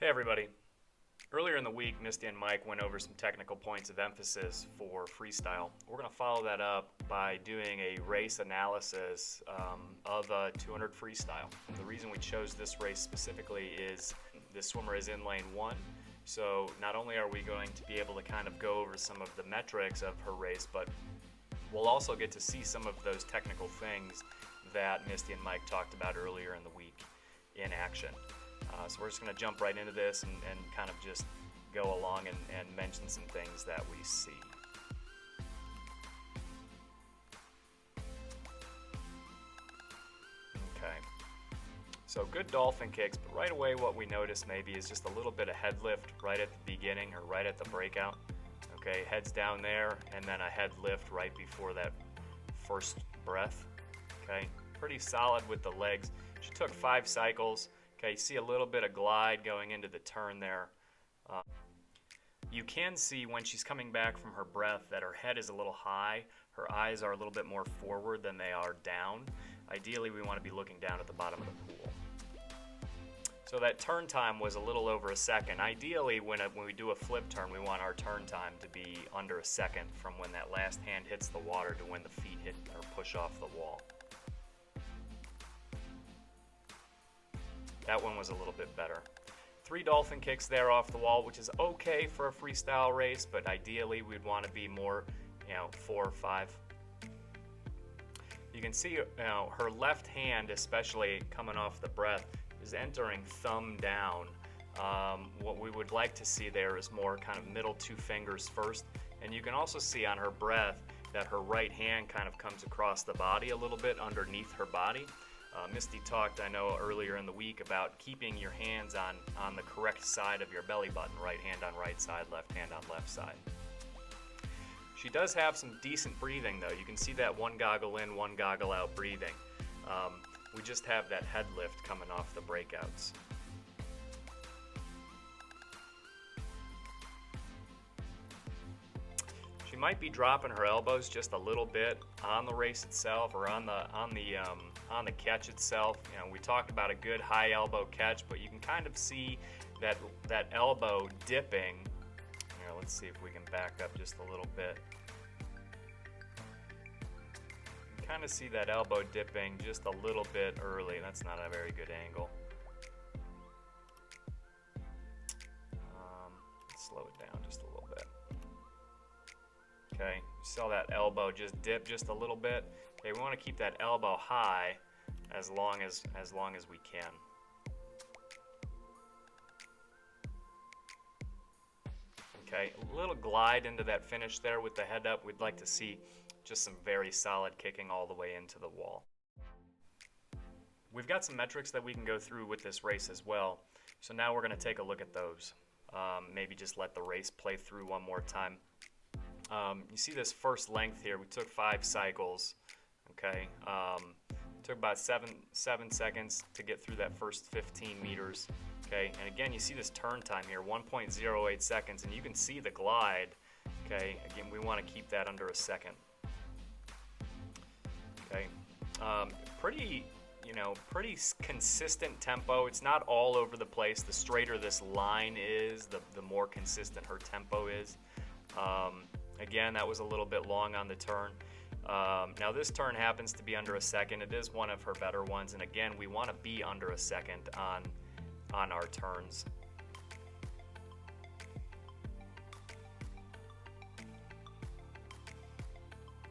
Hey everybody. Earlier in the week, Misty and Mike went over some technical points of emphasis for freestyle. We're going to follow that up by doing a race analysis of a 200 freestyle. The reason we chose this race specifically is this swimmer is in lane 1. So not only are we going to be able to kind of go over some of the metrics of her race, but we'll also get to see some of those technical things that Misty and Mike talked about earlier in the week in action. So we're just going to jump right into this and kind of just go along and mention some things that we see. Okay, so good dolphin kicks, but right away what we notice maybe is just a little bit of head lift right at the beginning or right at the breakout. Okay, head's down there and then a head lift right before that first breath. Okay, pretty solid with the legs. She took 5 cycles. Okay, you see a little bit of glide going into the turn there. You can see when she's coming back from her breath that her head is a little high. Her eyes are a little bit more forward than they are down. Ideally, we want to be looking down at the bottom of the pool. So that turn time was a little over a second. Ideally, when we do a flip turn, we want our turn time to be under a second from when that last hand hits the water to when the feet hit or push off the wall. That one was a little bit better. 3 dolphin kicks there off the wall, which is okay for a freestyle race, but ideally we'd want to be more, 4 or 5. You can see her left hand, especially coming off the breath, is entering thumb down. What we would like to see there is more kind of middle 2 fingers first, and you can also see on her breath that her right hand kind of comes across the body a little bit underneath her body. Misty talked, I know, earlier in the week about keeping your hands on the correct side of your belly button, right hand on right side, left hand on left side. She does have some decent breathing though. You can see that one goggle in, one goggle out breathing. We just have that head lift coming off the breakouts. She might be dropping her elbows just a little bit on the race itself or on the catch itself. We talked about a good high elbow catch, but you can kind of see that elbow dipping. Here, let's see if we can back up just a little bit. You can kind of see that elbow dipping just a little bit early. That's not a very good angle. Let's slow it down just a little bit. Okay, you saw that elbow just dip just a little bit. Okay, we want to keep that elbow high as long as we can. Okay, a little glide into that finish there with the head up. We'd like to see just some very solid kicking all the way into the wall. We've got some metrics that we can go through with this race as well. So now we're going to take a look at those. Maybe just let the race play through one more time. You see this first length here. We took 5 cycles. Okay, took about 7 seconds to get through that first 15 meters. Okay, and again, you see this turn time here, 1.08 seconds, and you can see the glide. Okay, again, we want to keep that under a second. Okay, pretty consistent tempo. It's not all over the place. The straighter this line is, the more consistent her tempo is. Again, that was a little bit long on the turn. Now this turn happens to be under a second. It is one of her better ones, and again, we want to be under a second on our turns.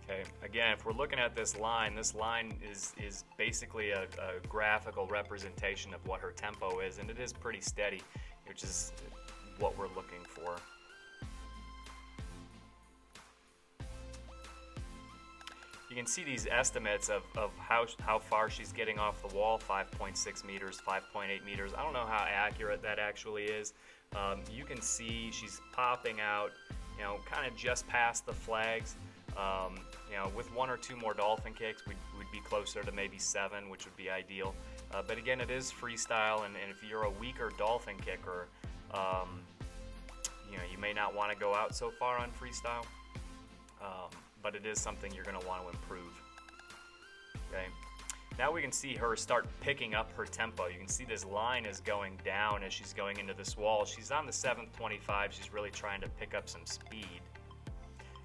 Okay, again, if we're looking at this line is basically a graphical representation of what her tempo is, and it is pretty steady, which is what we're looking for. You can see these estimates of how far she's getting off the wall, 5.6 meters, 5.8 meters. I don't know how accurate that actually is. You can see she's popping out, kind of just past the flags. With 1 or 2 more dolphin kicks, we'd be closer to maybe 7, which would be ideal. But again, it is freestyle, and if you're a weaker dolphin kicker, you may not want to go out so far on freestyle. But it is something you're going to want to improve. Okay. Now we can see her start picking up her tempo. You can see this line is going down as she's going into this wall. She's on the 7th 25. She's really trying to pick up some speed.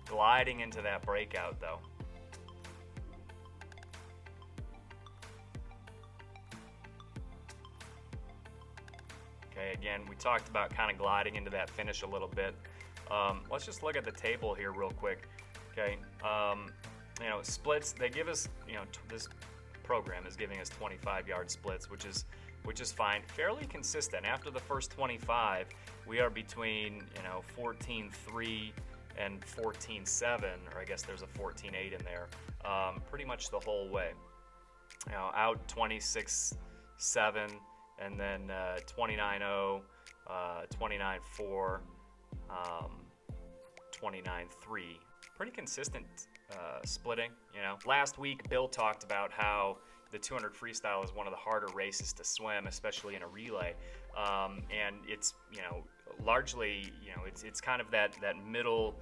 Gliding into that breakout though. Okay, again, we talked about kind of gliding into that finish a little bit. Let's just look at the table here real quick. Okay, you know, splits, they give us, you know, this program is giving us 25-yard splits, which is fine, fairly consistent. After the first 25, we are between, you know, 14.3 and 14.7, or I guess there's a 14.8 in there, pretty much the whole way. You know, out 26.7, and then 29.0, 29.4, 29.3. Pretty consistent splitting, you know. Last week, Bill talked about how the 200 freestyle is one of the harder races to swim, especially in a relay. And it's, you know, largely, you know, it's kind of that middle,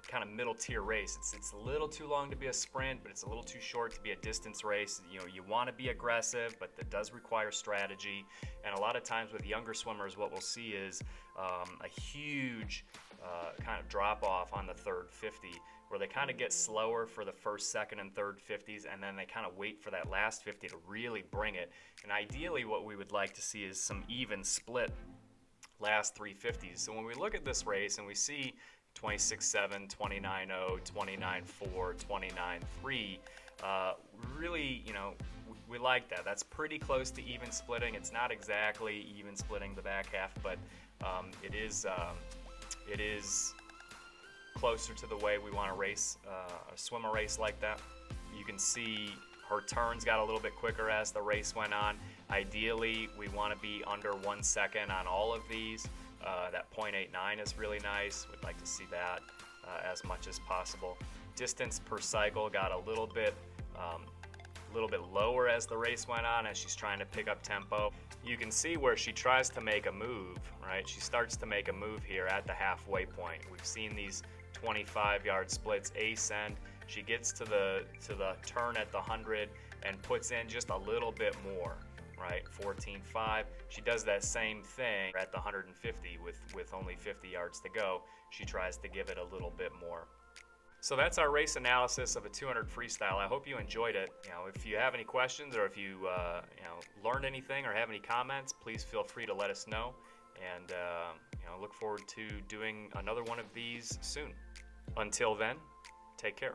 kind of middle tier race. It's a little too long to be a sprint, but it's a little too short to be a distance race. You know, you want to be aggressive, but that does require strategy. And a lot of times with younger swimmers, what we'll see is a huge kind of drop off on the third 50, where they kind of get slower for the first, second, and third 50s, and then they kind of wait for that last 50 to really bring it. And ideally what we would like to see is some even split last 3 50s. So when we look at this race and we see 26.7, 29.0, 29.4, 29.3, really, you know, we like that. That's pretty close to even splitting. It's not exactly even splitting the back half, but it is closer to the way we want to race, swim a race like that. You can see her turns got a little bit quicker as the race went on. Ideally, we want to be under 1 second on all of these. That 0.89 is really nice. We'd like to see that as much as possible. Distance per cycle got a little bit lower as the race went on, as she's trying to pick up tempo. You can see where she tries to make a move, right? She starts to make a move here at the halfway point. We've seen these 25-yard splits ascend. She gets to the turn at the 100 and puts in just a little bit more, right? 14.5. She does that same thing at the 150 with only 50 yards to go. She tries to give it a little bit more. So that's our race analysis of a 200 freestyle. I hope you enjoyed it. You know, if you have any questions, or if you learned anything or have any comments, please feel free to let us know. And look forward to doing another one of these soon. Until then, take care.